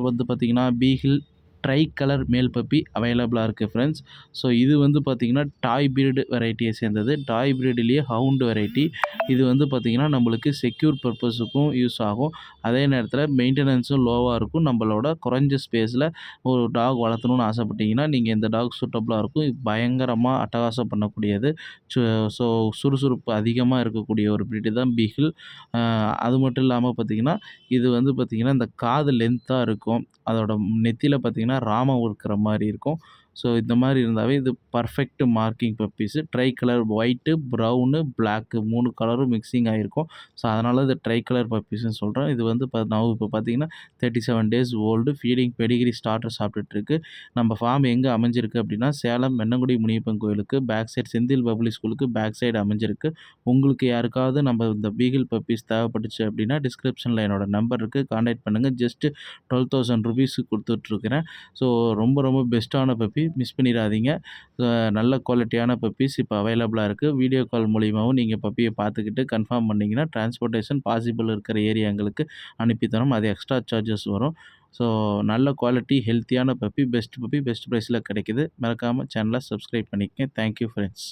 வந்து பார்த்தீங்கன்னா, Beagle try colour male puppy அவைலபிளா இருக்கு ஃப்ரெண்ட்ஸ். ஸோ இது வந்து பார்த்தீங்கன்னா, டாய் பிரீட் வெரைட்டிய சேர்ந்தது. டாய் பிரீட்லயே ஹவுண்ட் வெரைட்டி. இது வந்து பார்த்தீங்கன்னா, நம்மளுக்கு செக்யூர் பர்ப்பஸுக்கும் யூஸ் ஆகும். அதே நேரத்தில மெயின்டெனன்ஸும் லோவா இருக்கும். நம்மளோட குறைஞ்ச ஸ்பேஸ்ல ஒரு டாக் வளர்த்தணும்னு ஆசைப்பட்டீங்கன்னா, நீங்க இந்த டாக் சூட்டபிளா இருக்கும். இது பயங்கரமா அட்டகாசம் பண்ணக்கூடியது. சு ஸோ சுறுசுறுப்பு அதிகமா இருக்கக்கூடிய ஒரு பிரீடு தான் பீகில். அ அது மட்டும் இல்லாம பார்த்தீங்கன்னா, இது வந்து பார்த்தீங்கன்னா, இந்த காது லென்த்தா இருக்கும். அதோட நெத்தியில பார்த்தீங்கன்னா, ராமம் இருக்கிற மாரி இருக்கும். ஸோ இந்த மாரி இருந்தாவே இது perfect marking puppies. Tricolour white, brown, black 3 கலரும் மிக்சிங் ஆகியிருக்கும். ஸோ அதனால இது ட்ரை கலர் பப்பீஸ்ன்னு சொல்றேன். இது வந்து நான் இப்போ பார்த்தீங்கன்னா 37 days old. Feeding pedigree starter சாப்பிட்டுட்டுருக்கு. நம்ம ஃபார்ம் எங்கே அமைஞ்சிருக்கு அப்படின்னா, சேலம் வெண்ணங்குடி முனியப்பன் கோயிலுக்கு பேக் சைடு செந்தில் பப்ளிக் ஸ்கூலுக்கு பேக் சைடு அமைஞ்சிருக்கு. உங்களுக்கு யாருக்காவது நம்ம இந்த பீகில் பப்பீஸ் தேவைப்பட்டுச்சு அப்படின்னா, டிஸ்கிரிப்ஷனில என்னோட நம்பர் இருக்கு. கான்டாக்ட் பண்ணுங்க. ஜஸ்ட் ₹12,000 குடுத்துட்ருக்கிறேன். ஸோ ரொம்ப ரொம்ப பெஸ்ட்டான பப்பி. மிஸ் பண்ணிறாதீங்க. நல்ல குவாலிட்டியான பப்பீஸ் இப்போ அவைலபிளா இருக்கு. வீடியோ கால் மூலியமாவும் நீங்க பப்பிய பார்த்துக்கிட்டு கன்ஃபார்ம் பண்ணீங்கன்னா, டிரான்ஸ்போர்ட்டேஷன் பாசிபிள் இருக்கிற ஏரியாங்களுக்கு அனுப்பி தரோம். அது எக்ஸ்ட்ரா சார்ஜஸ் வரும். ஸோ நல்ல குவாலிட்டி, ஹெல்த்தியான பப்பி, பெஸ்ட் பிரைஸ்ல கிடைக்குது. மறக்காம சேனல சப்ஸ்கிரைப் பண்ணிக்கங்க. Thank you friends.